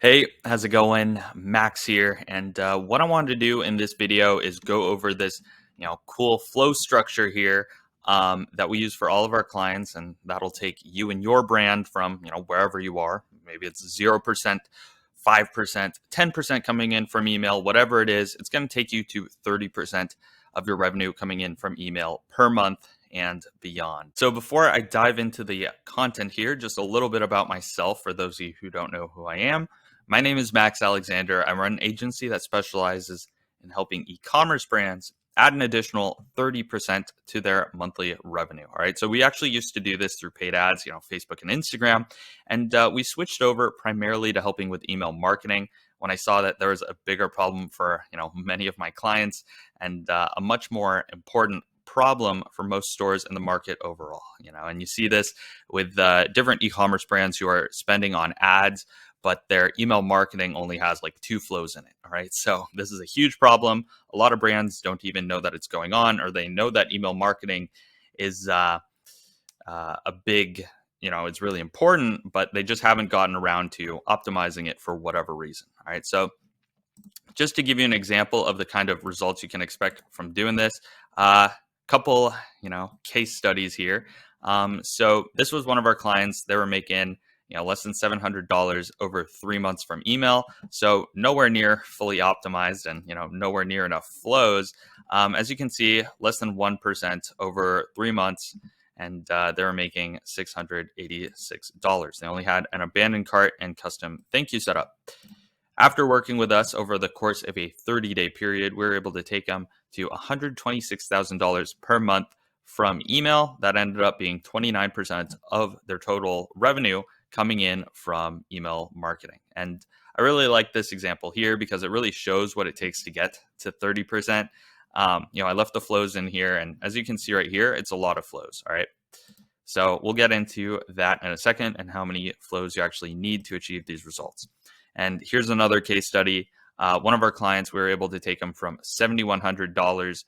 Hey, how's it going? Max here, and what I wanted to do in this video is go over this, cool flow structure here that we use for all of our clients, and that'll take you and your brand from wherever you are. Maybe it's 0%, 5%, 10% coming in from email, whatever it is. It's going to take you to 30% of your revenue coming in from email per month and beyond. So before I dive into the content here, just a little bit about myself for those of you who don't know who I am. My name is Max Alexander. I run an agency that specializes in helping e-commerce brands add an additional 30% to their monthly revenue. All right. So we actually used to do this through paid ads, Facebook and Instagram. And we switched over primarily to helping with email marketing when I saw that there was a bigger problem for, many of my clients and a much more important problem for most stores in the market overall, and you see this with different e-commerce brands who are spending on ads, but their email marketing only has like 2 flows in it. All right. So this is a huge problem. A lot of brands don't even know that it's going on, or they know that email marketing is a big, it's really important, but they just haven't gotten around to optimizing it for whatever reason. All right. So just to give you an example of the kind of results you can expect from doing this, couple, case studies here. So this was one of our clients. They were making less than $700 over 3 months from email. So nowhere near fully optimized and, nowhere near enough flows. As you can see, less than 1% over 3 months. And they were making $686. They only had an abandoned cart and custom thank you setup. After working with us over the course of a 30-day period, we were able to take them to $126,000 per month from email. That ended up being 29% of their total revenue coming in from email marketing. And I really like this example here because it really shows what it takes to get to 30%. I left the flows in here, and as you can see right here, it's a lot of flows. All right. So we'll get into that in a second and how many flows you actually need to achieve these results. And here's another case study. One of our clients, we were able to take them from $7,100,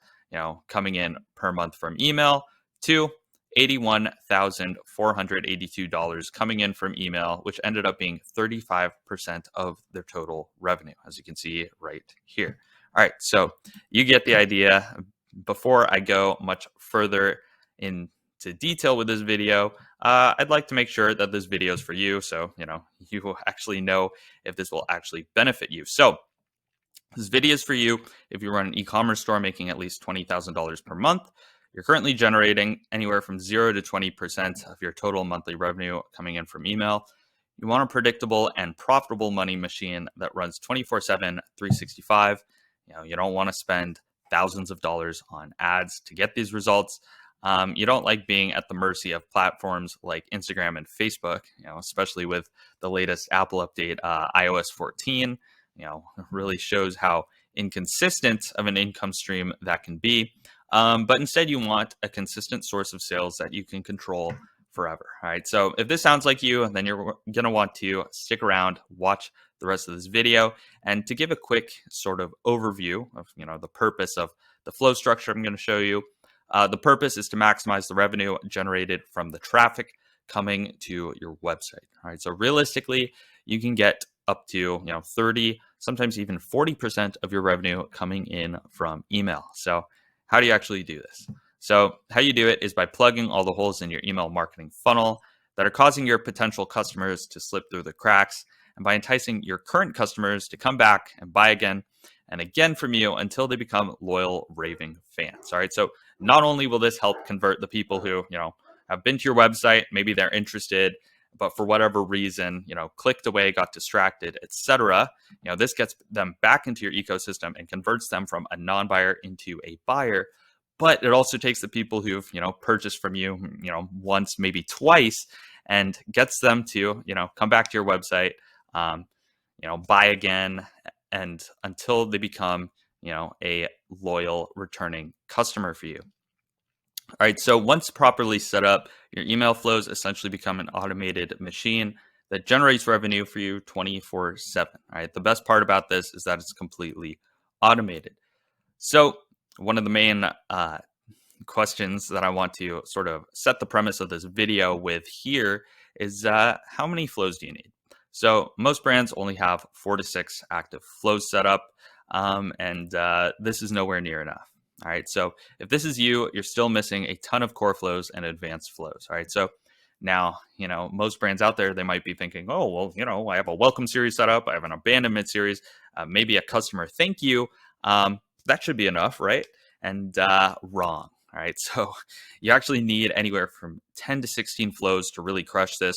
coming in per month from email to $81,482 coming in from email, which ended up being 35% of their total revenue, as you can see right here. All right, so you get the idea. Before I go much further into detail with this video, I'd like to make sure that this video is for you, so you will actually know if this will actually benefit you. So this video is for you if you run an e-commerce store making at least $20,000 per month. You're currently generating anywhere from 0 to 20% of your total monthly revenue coming in from email. You want a predictable and profitable money machine that runs 24/7, 365. You don't want to spend thousands of dollars on ads to get these results. You don't like being at the mercy of platforms like Instagram and Facebook, especially with the latest Apple update, iOS 14. Really shows how inconsistent of an income stream that can be. But instead, you want a consistent source of sales that you can control forever. All right. So if this sounds like you, then you're going to want to stick around, watch the rest of this video. And to give a quick sort of overview of, the purpose of the flow structure I'm going to show you. The purpose is to maximize the revenue generated from the traffic coming to your website. All right. So realistically, you can get up to 30, sometimes even 40% of your revenue coming in from email. So how do you actually do this? So how you do it is by plugging all the holes in your email marketing funnel that are causing your potential customers to slip through the cracks, and by enticing your current customers to come back and buy again and again from you until they become loyal, raving fans. All right. So not only will this help convert the people who, have been to your website, maybe they're interested, but for whatever reason, clicked away, got distracted, etc. This gets them back into your ecosystem and converts them from a non-buyer into a buyer. But it also takes the people who've, purchased from you, once, maybe twice, and gets them to, come back to your website, buy again, and until they become, a loyal returning customer for you. All right, so once properly set up, your email flows essentially become an automated machine that generates revenue for you 24/7. All right, the best part about this is that it's completely automated. So one of the main questions that I want to sort of set the premise of this video with here is how many flows do you need? So most brands only have 4 to 6 active flows set up, and this is nowhere near enough. All right, so if this is you, you're still missing a ton of core flows and advanced flows. All right, so now, most brands out there, they might be thinking, oh, well, I have a welcome series set up, I have an abandonment series, maybe a customer thank you. That should be enough, right? And wrong. All right, so you actually need anywhere from 10 to 16 flows to really crush this.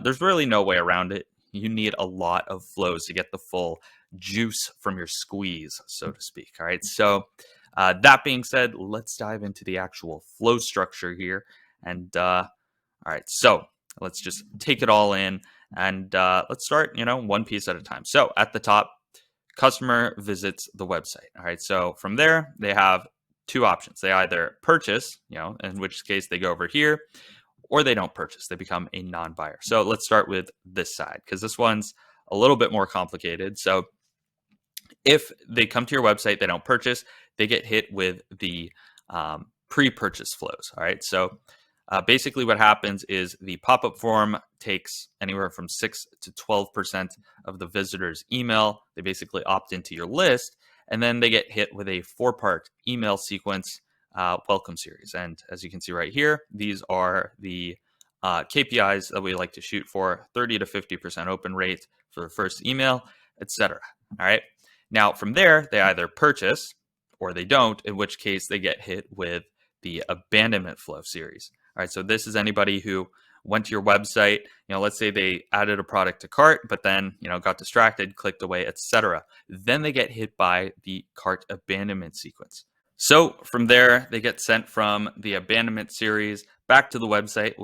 There's really no way around it. You need a lot of flows to get the full juice from your squeeze, so to speak. All right, so that being said, let's dive into the actual flow structure here. And all right, so let's just take it all in, and let's start, one piece at a time. So at the top, customer visits the website. All right, so from there, they have two options. They either purchase, in which case they go over here, or they don't purchase. They become a non-buyer. So let's start with this side, because this one's a little bit more complicated. So if they come to your website, they don't purchase, they get hit with the pre-purchase flows. All right, so basically what happens is the pop-up form takes anywhere from 6 to 12% of the visitor's email. They basically opt into your list, and then they get hit with a 4-part email sequence welcome series. And as you can see right here, these are the KPIs that we like to shoot for: 30 to 50% open rate for the first email, etc. All right. Now from there, they either purchase or they don't, in which case they get hit with the abandonment flow series. All right, so this is anybody who went to your website, let's say they added a product to cart, but then, got distracted, clicked away, etc. Then they get hit by the cart abandonment sequence. So from there, they get sent from the abandonment series back to the website,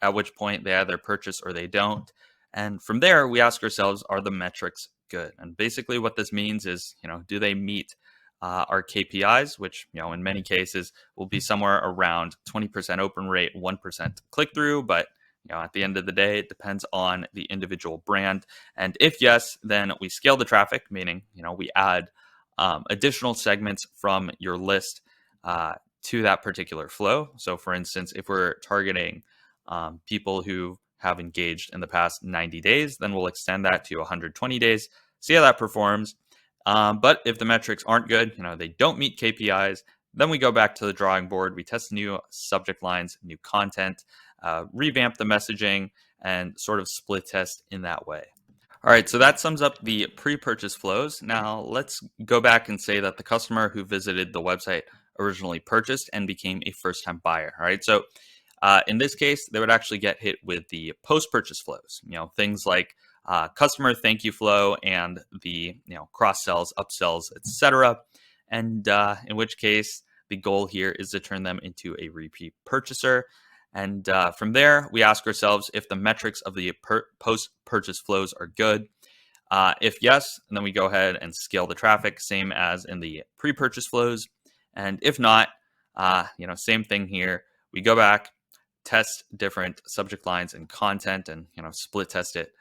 at which point they either purchase or they don't. And from there, we ask ourselves, are the metrics good? And basically what this means is, do they meet our KPIs, which, in many cases will be somewhere around 20% open rate, 1% click through. But, at the end of the day, it depends on the individual brand. And if yes, then we scale the traffic, meaning, we add additional segments from your list to that particular flow. So for instance, if we're targeting people who have engaged in the past 90 days, then we'll extend that to 120 days, see how that performs. But if the metrics aren't good, they don't meet KPIs, then we go back to the drawing board. We test new subject lines, new content, revamp the messaging, and sort of split test in that way. All right, so that sums up the pre-purchase flows. Now let's go back and say that the customer who visited the website originally purchased and became a first-time buyer. All right, so in this case, they would actually get hit with the post-purchase flows. Things like customer thank you flow and the cross sells, upsells, etc. And in which case, the goal here is to turn them into a repeat purchaser. And from there, we ask ourselves if the metrics of the post-purchase flows are good. If yes, then we go ahead and scale the traffic, same as in the pre-purchase flows. And if not, same thing here. We go back, test different subject lines and content, and split test it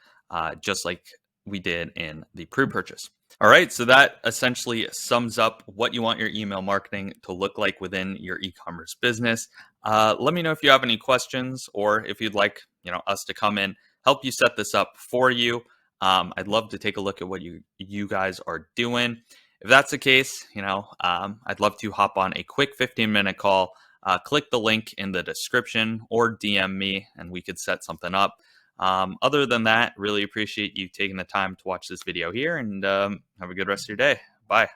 just like we did in the pre-purchase. All right, so that essentially sums up what you want your email marketing to look like within your e-commerce business. Let me know if you have any questions, or if you'd like us to come in, help you set this up for you. I'd love to take a look at what you guys are doing. If that's the case, I'd love to hop on a quick 15-minute call. Click the link in the description or DM me, and we could set something up. Other than that, really appreciate you taking the time to watch this video here, and have a good rest of your day. Bye.